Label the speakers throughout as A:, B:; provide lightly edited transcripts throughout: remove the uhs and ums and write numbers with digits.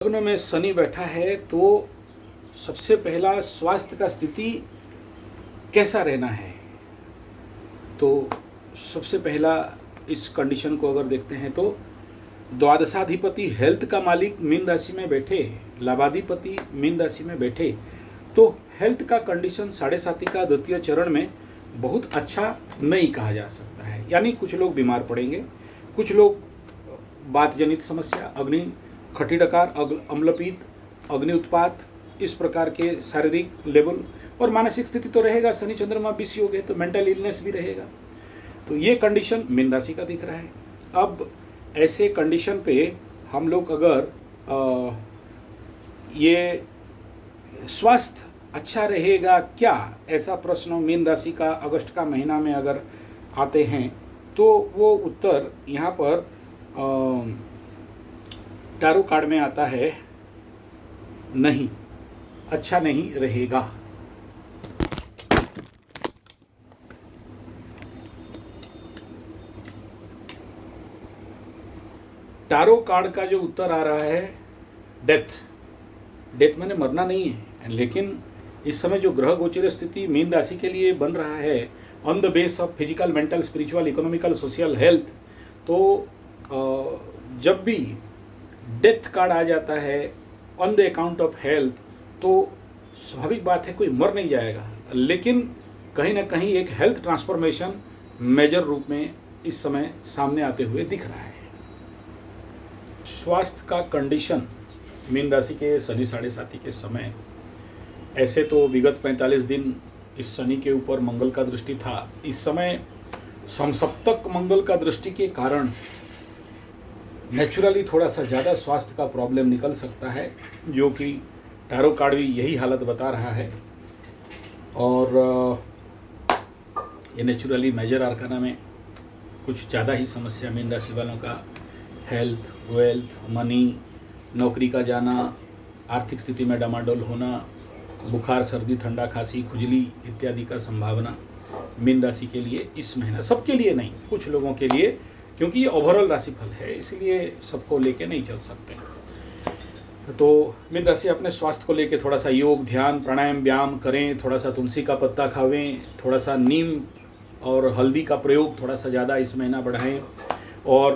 A: लग्न में शनि बैठा है तो सबसे पहला स्वास्थ्य का स्थिति कैसा रहना है। तो सबसे पहला इस कंडीशन को अगर देखते हैं तो द्वादशाधिपति हेल्थ का मालिक मीन राशि में बैठे, लाभाधिपति मीन राशि में बैठे तो हेल्थ का कंडीशन साढ़े साथी का द्वितीय चरण में बहुत अच्छा नहीं कहा जा सकता है। यानी कुछ लोग बीमार पड़ेंगे, कुछ लोग वात जनित समस्या, अग्नि खटीडकार, अम्लपीत, अग्नि उत्पात, इस प्रकार के शारीरिक लेवल और मानसिक स्थिति तो रहेगा। शनि चंद्रमा 20 योग है तो मेंटल इलनेस भी रहेगा। तो ये कंडीशन मीन राशि का दिख रहा है। अब ऐसे कंडीशन पे हम लोग अगर ये स्वास्थ्य अच्छा रहेगा क्या, ऐसा प्रश्न मीन राशि का अगस्त का महीना में अगर आते हैं तो वो उत्तर यहाँ पर टैरो कार्ड में आता है, नहीं, अच्छा नहीं रहेगा। टैरो कार्ड का जो उत्तर आ रहा है डेथ मैंने मरना नहीं है, लेकिन इस समय जो ग्रह गोचर स्थिति मीन राशि के लिए बन रहा है on the base of physical, mental, spiritual, economical, social, health, तो जब भी डेथ कार्ड आ जाता है on the account of health तो स्वाभाविक बात है कोई मर नहीं जाएगा, लेकिन कहीं ना कहीं एक हेल्थ ट्रांसफॉर्मेशन मेजर रूप में इस समय सामने आते हुए दिख रहा है। स्वास्थ्य का कंडीशन मीन राशि के शनि साढ़े साथी के समय, ऐसे तो विगत 45 दिन इस शनि के ऊपर मंगल का दृष्टि था। इस समय समसप्तक मंगल का दृष्टि के कारण नेचुरली थोड़ा सा ज़्यादा स्वास्थ्य का प्रॉब्लम निकल सकता है, जो कि टैरो कार्ड भी यही हालत बता रहा है। और ये नेचुरली मेजर आर्काना में कुछ ज़्यादा ही समस्या मीन राशि वालों का हेल्थ, वेल्थ, मनी, नौकरी का जाना, आर्थिक स्थिति में डामाडोल होना, बुखार, सर्दी, ठंडा, खांसी, खुजली इत्यादि का संभावना मीन राशि के लिए इस महीना, सबके लिए नहीं, कुछ लोगों के लिए, क्योंकि ये ओवरऑल राशिफल है इसलिए सबको लेके नहीं चल सकते। तो मीन राशि अपने स्वास्थ्य को लेके थोड़ा सा योग, ध्यान, प्राणायाम, व्यायाम करें, थोड़ा सा तुलसी का पत्ता खावें, थोड़ा सा नीम और हल्दी का प्रयोग थोड़ा सा ज़्यादा इस महीना बढ़ाएं और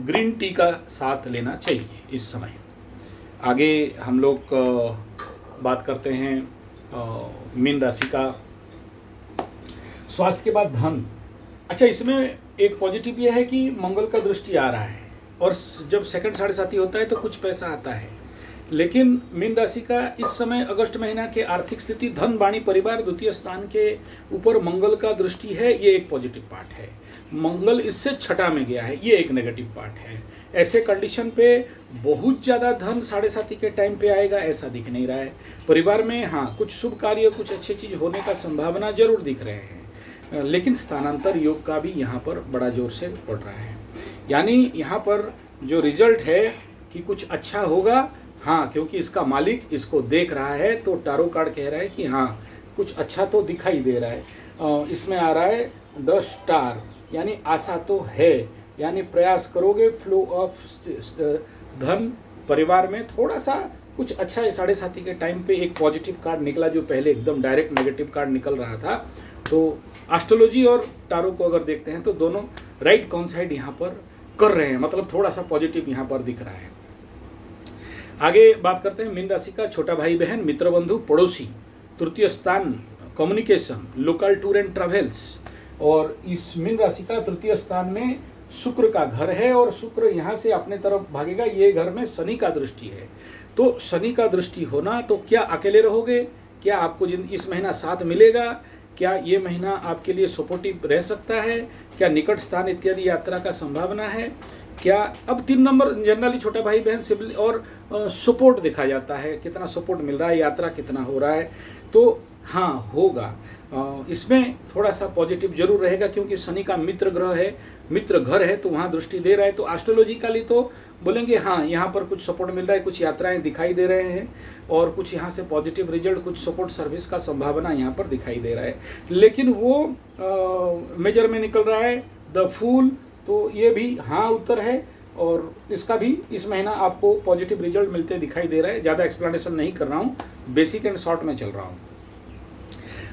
A: ग्रीन टी का साथ लेना चाहिए इस समय। आगे हम लोग बात करते हैं मीन राशि का स्वास्थ्य के बाद धन। अच्छा, इसमें एक पॉजिटिव ये है कि मंगल का दृष्टि आ रहा है और जब सेकंड साढ़े साथी होता है तो कुछ पैसा आता है, लेकिन मीन राशि का इस समय अगस्त महीना के आर्थिक स्थिति, धन, वाणी, परिवार, द्वितीय स्थान के ऊपर मंगल का दृष्टि है, ये एक पॉजिटिव पार्ट है। मंगल इससे छठा में गया है, ये एक नेगेटिव पार्ट है। ऐसे कंडीशन पे बहुत ज़्यादा धन साढ़े साथी के टाइम पे आएगा ऐसा दिख नहीं रहा है। परिवार में हाँ कुछ शुभ कार्य, कुछ अच्छी चीज़ होने का संभावना जरूर दिख रहे हैं, लेकिन स्थानांतर योग का भी यहाँ पर बड़ा जोर से पड़ रहा है। यानी यहाँ पर जो रिजल्ट है कि कुछ अच्छा होगा, हाँ, क्योंकि इसका मालिक इसको देख रहा है तो टैरो कार्ड कह रहा है कि हाँ कुछ अच्छा तो दिखाई दे रहा है। इसमें आ रहा है द स्टार, यानी आशा तो है, यानी प्रयास करोगे, फ्लो ऑफ धन, परिवार में थोड़ा सा कुछ अच्छा है। साढ़े साथी के टाइम पे एक पॉजिटिव कार्ड निकला, जो पहले एकदम डायरेक्ट नेगेटिव कार्ड निकल रहा था। तो एस्ट्रोलॉजी और टारो को अगर देखते हैं तो दोनों राइट कॉन्साइड यहाँ पर कर रहे हैं, मतलब थोड़ा सा पॉजिटिव यहाँ पर दिख रहा है। आगे बात करते हैं मीन राशि का छोटा भाई बहन, मित्र, बंधु, पड़ोसी, तृतीय स्थान, communication, local tour and travels. और इस मीन राशि का तृतीय स्थान में शुक्र का घर है और शुक्र यहाँ से अपने तरफ भागेगा। ये घर में शनि का दृष्टि है, तो शनि का दृष्टि होना, तो क्या अकेले रहोगे, क्या आपको इस महीना साथ मिलेगा, क्या ये महीना आपके लिए सपोर्टिव रह सकता है, क्या निकट स्थान इत्यादि यात्रा का संभावना है, क्या अब 3 नंबर जनरली छोटा भाई बहन सिबलिंग और सपोर्ट देखा जाता है, कितना सपोर्ट मिल रहा है, यात्रा कितना हो रहा है, तो हाँ होगा। इसमें थोड़ा सा पॉजिटिव जरूर रहेगा क्योंकि शनि का मित्र ग्रह है, मित्र घर है, तो वहाँ दृष्टि दे रहा है। तो एस्ट्रोलॉजिकली तो बोलेंगे हाँ यहाँ पर कुछ सपोर्ट मिल रहा है, कुछ यात्राएं दिखाई दे रहे हैं और कुछ यहाँ से पॉजिटिव रिजल्ट, कुछ सपोर्ट सर्विस का संभावना यहाँ पर दिखाई दे रहा है। लेकिन वो मेजर में निकल रहा है द फूल, तो ये भी हाँ उत्तर है। और इसका भी इस महीना आपको पॉजिटिव रिजल्ट मिलते दिखाई दे रहा है। ज़्यादा एक्सप्लेनेशन नहीं कर रहा हूँ, बेसिक एंड शॉर्ट में चल रहा हूँ।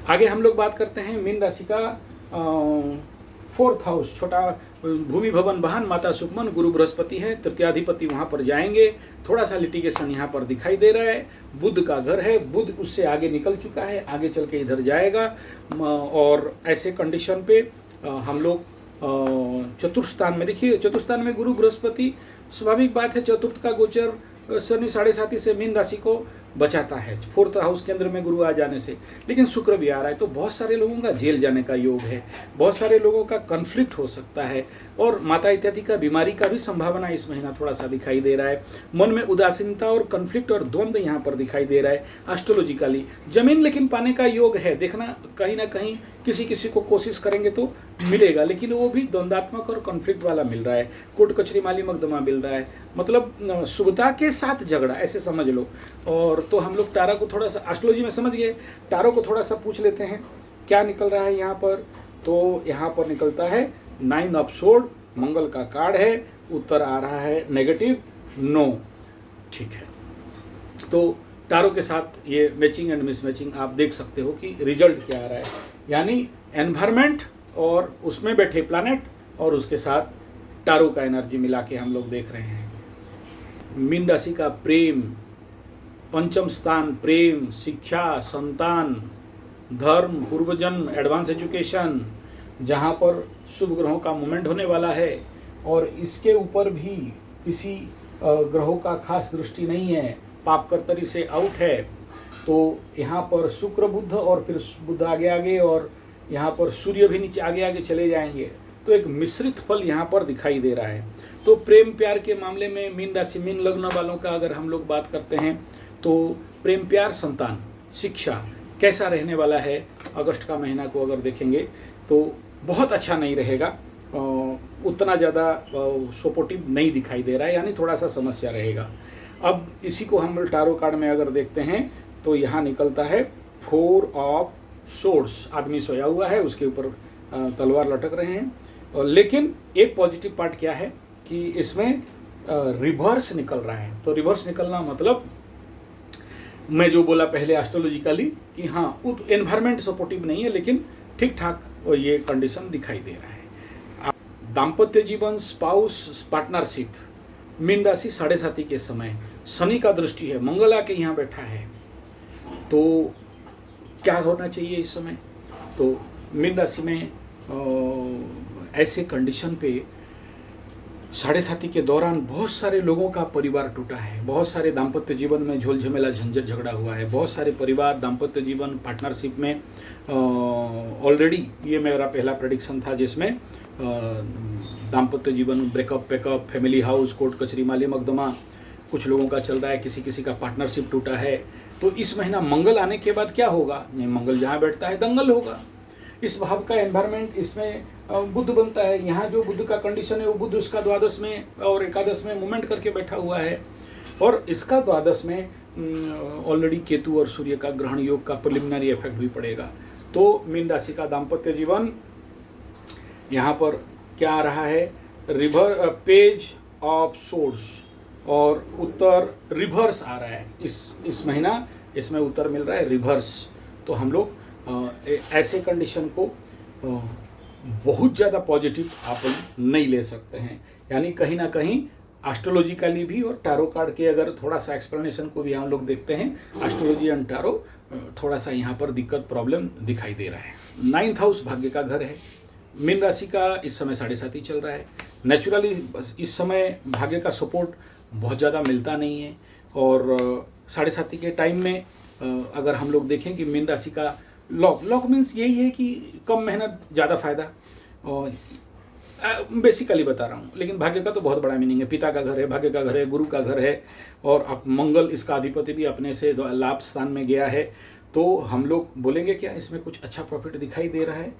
A: आगे हम लोग बात करते हैं मीन राशि का 4th हाउस, छोटा भूमि भवन वाहन माता सुकमन गुरु बृहस्पति है, तृतीयाधिपति वहाँ पर जाएंगे। थोड़ा सा लिटिगेशन यहाँ पर दिखाई दे रहा है। बुध का घर है, बुध उससे आगे निकल चुका है, आगे चल के इधर जाएगा। और ऐसे कंडीशन पे हम लोग चतुर्थ स्थान में, देखिए चतुर्थ स्थान में गुरु बृहस्पति, स्वाभाविक बात है चतुर्थ का गोचर शनि 7.5 से मीन राशि को बचाता है 4th हाउस केंद्र में गुरु आ जाने से। लेकिन शुक्र भी आ रहा है, तो बहुत सारे लोगों का जेल जाने का योग है, बहुत सारे लोगों का कन्फ्लिक्ट हो सकता है, और माता इत्यादि का बीमारी का भी संभावना इस महीना थोड़ा सा दिखाई दे रहा है। मन में उदासीनता और कन्फ्लिक्ट और द्वंद्व यहाँ पर दिखाई दे रहा है। एस्ट्रोलॉजिकली जमीन लेकिन पाने का योग है, देखना कहीं ना कहीं किसी किसी को कोशिश करेंगे तो मिलेगा, लेकिन वो भी द्वंद्वात्मक और कॉन्फ्लिक्ट वाला मिल रहा है। कोर्ट कचहरी माली मकदमा मिल रहा है, मतलब शुभता के साथ झगड़ा, ऐसे समझ लो। और तो हम लोग तारा को थोड़ा सा एस्ट्रोलॉजी में समझ गए, तारों को थोड़ा सा पूछ लेते हैं क्या निकल रहा है यहाँ पर। तो यहाँ पर निकलता है 9 ऑफ सोर्ड, मंगल का कार्ड है, उत्तर आ रहा है -9। ठीक है, तो तारों के साथ ये मैचिंग एंड मिसमैचिंग आप देख सकते हो कि रिजल्ट क्या आ रहा है। यानी एनवायरमेंट और उसमें बैठे प्लैनेट और उसके साथ टारो का एनर्जी मिला के हम लोग देख रहे हैं। मीन राशि का प्रेम, पंचम स्थान, प्रेम, शिक्षा, संतान, धर्म, पूर्वजन्म, एडवांस एजुकेशन, जहाँ पर शुभ ग्रहों का मूवमेंट होने वाला है। और इसके ऊपर भी किसी ग्रहों का खास दृष्टि नहीं है, पाप कर्तरी से आउट है। तो यहाँ पर शुक्र बुध और फिर बुध आगे आगे, और यहाँ पर सूर्य भी नीचे आगे आगे चले जाएंगे। तो एक मिश्रित फल यहाँ पर दिखाई दे रहा है। तो प्रेम प्यार के मामले में मीन राशि मीन लग्न वालों का अगर हम लोग बात करते हैं तो प्रेम प्यार, संतान, शिक्षा कैसा रहने वाला है अगस्त का महीना को अगर देखेंगे तो बहुत अच्छा नहीं रहेगा, उतना ज़्यादा सपोर्टिव नहीं दिखाई दे रहा है, यानी थोड़ा सा समस्या रहेगा। अब इसी को हम टारो कार्ड में अगर देखते हैं तो यहाँ निकलता है 4 ऑफ सोर्ड्स, आदमी सोया हुआ है, उसके ऊपर तलवार लटक रहे हैं। लेकिन एक पॉजिटिव पार्ट क्या है कि इसमें रिवर्स निकल रहा है। तो रिवर्स निकलना मतलब मैं जो बोला पहले एस्ट्रोलॉजिकली कि हाँ एनवायरमेंट सपोर्टिव नहीं है, लेकिन ठीक ठाक ये कंडीशन दिखाई दे रहा है। दाम्पत्य जीवन, स्पाउस, पार्टनरशिप, मीन राशि 7.5 के समय शनि का दृष्टि है, मंगल आके यहाँ बैठा है, तो क्या होना चाहिए इस समय। तो मीन राशि में ऐसे कंडीशन पे 7.5 के दौरान बहुत सारे लोगों का परिवार टूटा है, बहुत सारे दाम्पत्य जीवन में झोल झमेला झंझट झगड़ा हुआ है, बहुत सारे परिवार दाम्पत्य जीवन पार्टनरशिप में ऑलरेडी, ये मेरा पहला प्रेडिक्शन था जिसमें दाम्पत्य जीवन breakup packup, family house, court कचहरी माली मकदमा कुछ लोगों का चल रहा है, किसी किसी का पार्टनरशिप टूटा है। तो इस महीना मंगल आने के बाद क्या होगा, मंगल जहाँ बैठता है दंगल होगा। इस भाव का एनवायरमेंट, इसमें बुध बनता है, यहाँ जो बुध का कंडीशन है वो बुध उसका द्वादश में और एकादश में मूवमेंट करके बैठा हुआ है, और इसका द्वादश में ऑलरेडी केतु और सूर्य का ग्रहण योग का प्रिलिमिनरी इफेक्ट भी पड़ेगा। तो मीन राशि का दाम्पत्य जीवन यहाँ पर क्या आ रहा है, पेज ऑफ सोर्ड्स, और उत्तर रिवर्स आ रहा है इस महीना, इसमें उत्तर मिल रहा है रिवर्स। तो हम लोग ऐसे कंडीशन को बहुत ज़्यादा पॉजिटिव आप नहीं ले सकते हैं, यानी कहीं ना कहीं एस्ट्रोलॉजिकली भी और टारो कार्ड के अगर थोड़ा सा एक्सप्लेनेशन को भी हम लोग देखते हैं, एस्ट्रोलॉजी एंड टारो थोड़ा सा यहाँ पर दिक्कत प्रॉब्लम दिखाई दे रहा है। 9th हाउस भाग्य का घर है, मीन राशि का इस समय 7.5 चल रहा है। नेचुरली इस समय भाग्य का सपोर्ट बहुत ज़्यादा मिलता नहीं है, और 7.5 के टाइम में अगर हम लोग देखें कि मीन राशि का लॉक मीन्स यही है कि कम मेहनत ज़्यादा फायदा, और बेसिकली बता रहा हूँ, लेकिन भाग्य का तो बहुत बड़ा मीनिंग है। पिता का घर है, भाग्य का घर है, गुरु का घर है, और अब मंगल इसका अधिपति भी अपने से लाभ स्थान में गया है। तो हम लोग बोलेंगे क्या इसमें कुछ अच्छा प्रॉफिट दिखाई दे रहा है।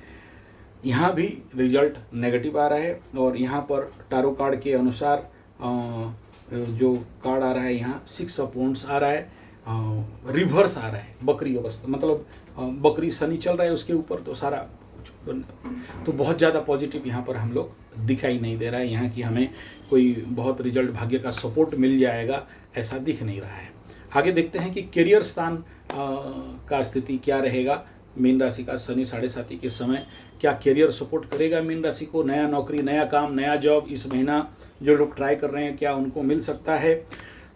A: यहाँ भी रिजल्ट नेगेटिव आ रहा है, और यहाँ पर टारो कार्ड के अनुसार जो कार्ड आ रहा है यहाँ 6 ऑफ वांड्स आ रहा है, रिवर्स आ रहा है, बकरी अवस्था, मतलब बकरी शनि चल रहा है उसके ऊपर, तो सारा कुछ तो बहुत ज़्यादा पॉजिटिव यहाँ पर हम लोग दिखाई नहीं दे रहा है। यहाँ की हमें कोई बहुत रिजल्ट भाग्य का सपोर्ट मिल जाएगा, ऐसा दिख नहीं रहा है। आगे देखते हैं कि करियर स्थान का स्थिति क्या रहेगा। मीन राशि का शनि 7.5 के समय क्या करियर सपोर्ट करेगा मीन राशि को? नया नौकरी, नया काम, नया जॉब इस महीना जो लोग ट्राई कर रहे हैं क्या उनको मिल सकता है?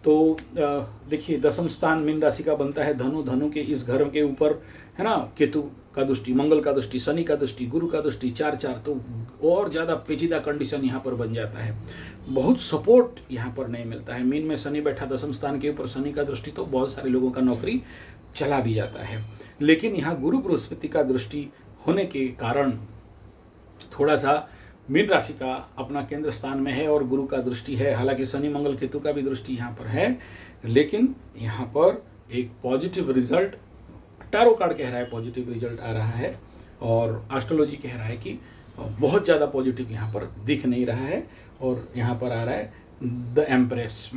A: तो देखिए, 10वां स्थान मीन राशि का बनता है धनु। धनु के इस घर के ऊपर है ना केतु का दृष्टि, मंगल का दृष्टि, शनि का दृष्टि, गुरु का दृष्टि, 4-4, तो और ज़्यादा पेचीदा कंडीशन यहाँ पर बन जाता है। बहुत सपोर्ट यहाँ पर नहीं मिलता है। मीन में शनि बैठा 10वां स्थान के ऊपर, शनि का दृष्टि, तो बहुत सारे लोगों का नौकरी चला भी जाता है। लेकिन यहाँ गुरु बृहस्पति का दृष्टि होने के कारण थोड़ा सा मीन राशि का अपना केंद्र स्थान में है और गुरु का दृष्टि है। हालांकि शनि मंगल केतु का भी दृष्टि यहाँ पर है, लेकिन यहाँ पर एक पॉजिटिव रिजल्ट, टैरो कार्ड कह रहा है पॉजिटिव रिजल्ट आ रहा है, और एस्ट्रोलॉजी कह रहा है कि बहुत ज़्यादा पॉजिटिव यहाँ पर दिख नहीं रहा है। और यहाँ पर आ रहा है द एम्प्रेस,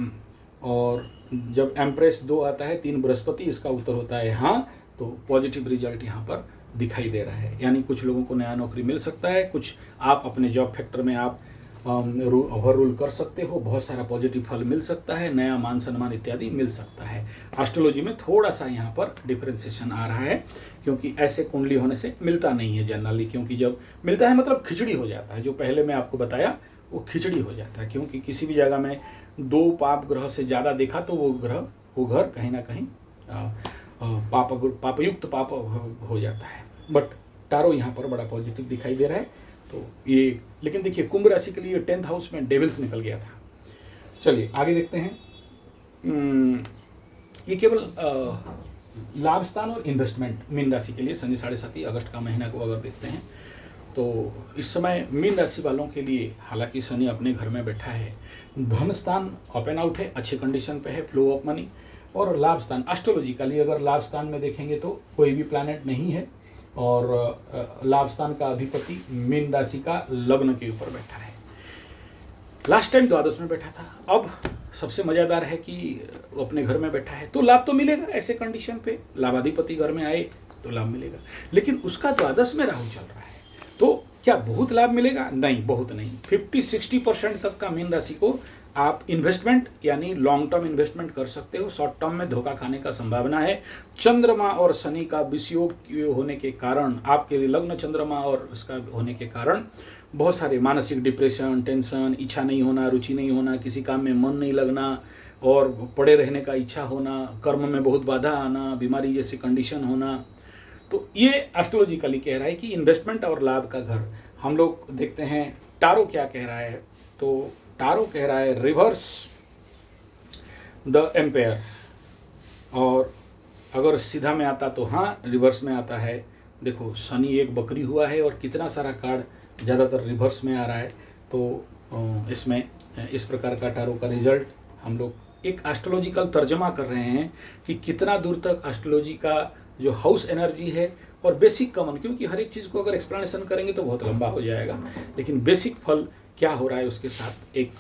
A: और जब एम्प्रेस 2 आता है 3 बृहस्पति, इसका उत्तर होता है हाँ। तो पॉजिटिव रिजल्ट यहाँ पर दिखाई दे रहा है, यानी कुछ लोगों को नया नौकरी मिल सकता है, कुछ आप अपने जॉब फैक्टर में आप ओवर रूल कर सकते हो, बहुत सारा पॉजिटिव फल मिल सकता है, नया मान सम्मान इत्यादि मिल सकता है। एस्ट्रोलॉजी में थोड़ा सा यहाँ पर डिफरेंशिएशन आ रहा है, क्योंकि ऐसे कुंडली होने से मिलता नहीं है जनरली, क्योंकि जब मिलता है मतलब खिचड़ी हो जाता है। जो पहले मैं आपको बताया वो खिचड़ी हो जाता है, क्योंकि किसी भी जगह में 2 पाप ग्रह से ज़्यादा देखा तो वो घर कहीं ना कहीं पापयुक्त पाप हो जाता है। बट टारो यहाँ पर बड़ा पॉजिटिव दिखाई दे रहा है। तो ये, लेकिन देखिए कुंभ राशि के लिए 10th हाउस में डेविल्स निकल गया था। चलिए आगे देखते हैं। ये केवल लाभ स्थान और इन्वेस्टमेंट मीन राशि के लिए शनि 7.5 अगस्त का महीना को अगर देखते हैं तो इस समय मीन राशि वालों के लिए, हालांकि शनि अपने घर में बैठा है, धन स्थान अप एंड आउट है, अच्छे कंडीशन पे है, फ्लो ऑफ मनी। और लाभ स्थान एस्ट्रोलॉजिकली अगर लाभ स्थान में देखेंगे तो कोई भी प्लैनेट नहीं है, और लाभ स्थान का अधिपति मीन राशि का लग्न के ऊपर बैठा है। लास्ट टाइम द्वादश में बैठा था, अब सबसे मज़ेदार है कि वो अपने घर में बैठा है, तो लाभ तो मिलेगा। ऐसे कंडीशन पे लाभाधिपति घर में आए तो लाभ मिलेगा, लेकिन उसका द्वादश में राहु चल रहा है, तो क्या बहुत लाभ मिलेगा? नहीं, बहुत नहीं। 50-60% तक का मीन राशि को आप इन्वेस्टमेंट यानी लॉन्ग टर्म इन्वेस्टमेंट कर सकते हो। शॉर्ट टर्म में धोखा खाने का संभावना है। चंद्रमा और शनि का विषयोग होने के कारण, आपके लिए लग्न चंद्रमा और इसका होने के कारण बहुत सारे मानसिक डिप्रेशन, टेंशन, इच्छा नहीं होना, रुचि नहीं होना, किसी काम में मन नहीं लगना और पड़े रहने का इच्छा होना, कर्म में बहुत बाधा आना, बीमारी जैसी कंडीशन होना। तो ये एस्ट्रोलॉजिकली कह रहा है कि इन्वेस्टमेंट और लाभ का घर। हम लोग देखते हैं टारो क्या कह रहा है। तो टारो कह रहा है रिवर्स द एम्पायर, और अगर सीधा में आता तो हाँ, रिवर्स में आता है। देखो शनि एक बकरी हुआ है और कितना सारा कार्ड ज़्यादातर रिवर्स में आ रहा है। तो इसमें इस प्रकार का टारो का रिजल्ट हम लोग एक एस्ट्रोलॉजिकल तर्जमा कर रहे हैं कि कितना दूर तक एस्ट्रोलॉजी का जो हाउस एनर्जी है और बेसिक कॉमन, क्योंकि हर एक चीज़ को अगर एक्सप्लेनेशन करेंगे तो बहुत लंबा हो जाएगा, लेकिन बेसिक फल क्या हो रहा है उसके साथ एक